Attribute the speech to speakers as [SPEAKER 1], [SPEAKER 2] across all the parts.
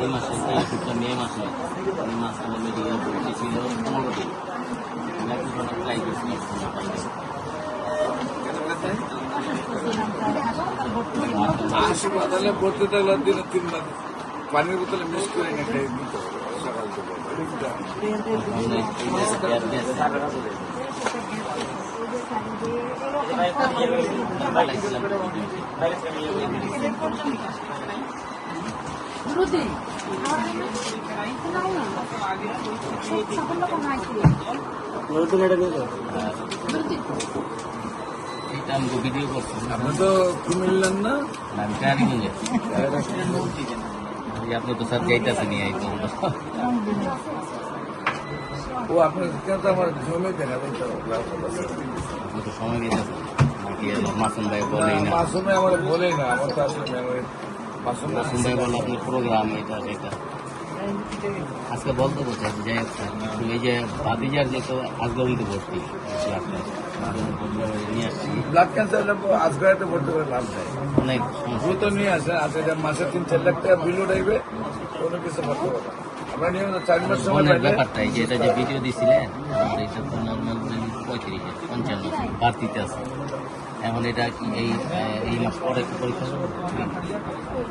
[SPEAKER 1] এই মাসে এই ওষুধটা মে মাসে এই মাঝখানে মেডিকেল ভর্তি ছিল 15 দিন। আমি একটু অনেক ট্রাই করছি
[SPEAKER 2] হাসপাতালে ভর্তি থাকলে দিনে 3 বার পানির বোতলে মিক্স করে না খাই দিতে হবে সকাল
[SPEAKER 1] এইটা আমাকে ভিডিও করছি।
[SPEAKER 2] আপনি তো কুমিল্লার না?
[SPEAKER 1] আমি কারিগঞ্জে। আপনি তো স্যার যাইতেছেন নিয়ে এই
[SPEAKER 2] ও আপনার কেন আমার জমে দেখা
[SPEAKER 1] আপনি তো সময় দিতেছেন নাকি মাসুম ভাই বলেই না।
[SPEAKER 2] মাসুমে আমার বলেই না, আমার তো আসলে মেমোরি
[SPEAKER 1] মাসুম ভাই বললো আপনার প্রোগ্রাম এটা সেটা আজকে বলতে বলছে যাই হোক স্যার এই যে ভাতিজার যে তো আজগবিতে ভর্তি নিয়ে আসছি
[SPEAKER 2] ব্লাড ক্যান্সার আজগাড়িতে ভর্তি করে লাভ নেই,
[SPEAKER 1] অনেক
[SPEAKER 2] দ্রুত নিয়ে আসে আজকে মাসে 3-4 লাখ টাকা বিল উঠাইবে, কোনো কিছু করতে পারবে আমরা নিয়মিত 4 মাস সময়
[SPEAKER 1] অনেক
[SPEAKER 2] পাইলে
[SPEAKER 1] ব্যাপারটা এই যে এটা যে ভিডিও দিছিলেন আমার এটা তো নর্মাল 35-55 বাড়তিতে আছে। এখন এটা কি এই মাস পরে একটু পরীক্ষা করবো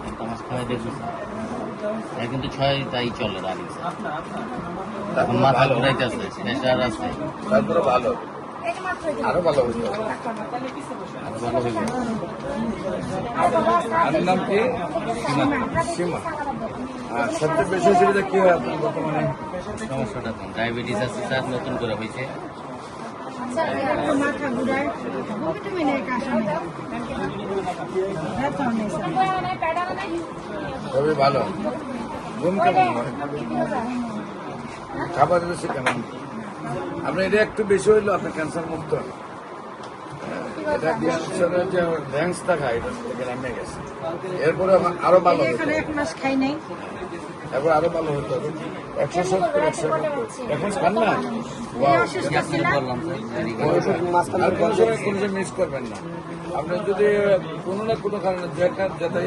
[SPEAKER 1] একটা মাস খাওয়াই দেখবো এটা কিন্তু 6 তাই চলে রানি এখন মাথা ঘুরাইতে আছে প্রেশার আছে
[SPEAKER 2] তারপরে ভালো আরো ভালো হইতে হবে।
[SPEAKER 1] আর ভালো হইবে
[SPEAKER 2] আর নাম কি? সীমা। আর সবচেয়ে বেশি অসুবিধা কি হয় আপনার বর্তমানে?
[SPEAKER 1] সমস্যাটা কোন ডায়াবেটিস আছে স্যার নতুন করে হয়েছে
[SPEAKER 3] মাথা ঘুরায় তুমি নেই কাশা
[SPEAKER 2] খুবই ভালো। ঘুম কেমন হয়? খাবার দিচ্ছে কেমন? আপনার এটা একটু বেশি হইলো আপনি ক্যান্সার মুক্ত। এটা ক্যান্সারের যে র্যাঙ্কসটা খায় এটা থেকে নেমে গেছে, এরপরে আরো ভালো হতো,
[SPEAKER 3] এখানে 1 মাস খাই নাই।
[SPEAKER 2] এরপর আরো ভালো হতো। 170 এখন খান না?
[SPEAKER 1] বললাম
[SPEAKER 2] আর কোনো সময় মিস করবেন না। আপনি যদি কোনো না কোনো কারণে যাতে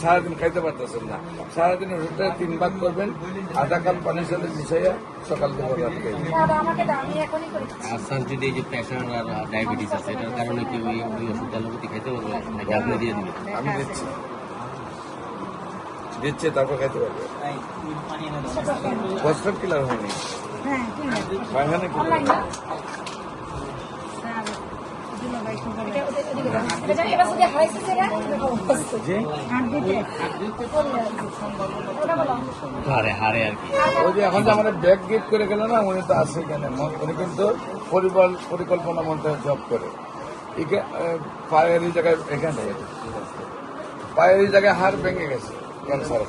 [SPEAKER 2] সারাদিন খাইতে পারতেছেন না, সারাদিন ওষুধটা 3 ভাগ করবেন, আধা কাপ পানির সাথে মিশাইয়া সকাল থেকে রাত খাইবেন।
[SPEAKER 1] আর স্যার যদি এই যে প্রেশার আর ডায়াবেটিস আছে এটার কারণে কি ওই ওষুধ অ্যালোপ্যাথি খেতে পারবে নাকি আপনি দিয়ে দিবেন?
[SPEAKER 2] আমি দিচ্ছি তারপর খাইতে পারবে। প্রস্তাব কিলার হয়নি
[SPEAKER 3] হ্যাঁ
[SPEAKER 2] পায়খানা কিলার
[SPEAKER 1] হারে হারে আর কি
[SPEAKER 2] ওই যে এখন যে আমাদের ব্যাগ গিফট করে গেল না, উনি তো আছে এখানে, উনি কিন্তু পরিকল্পনা মন্ত্রে জব করে পায়ের এই জায়গায়, এখানে পায়ের এই জায়গায় হাড় ভেঙে গেছে ক্যান্সার।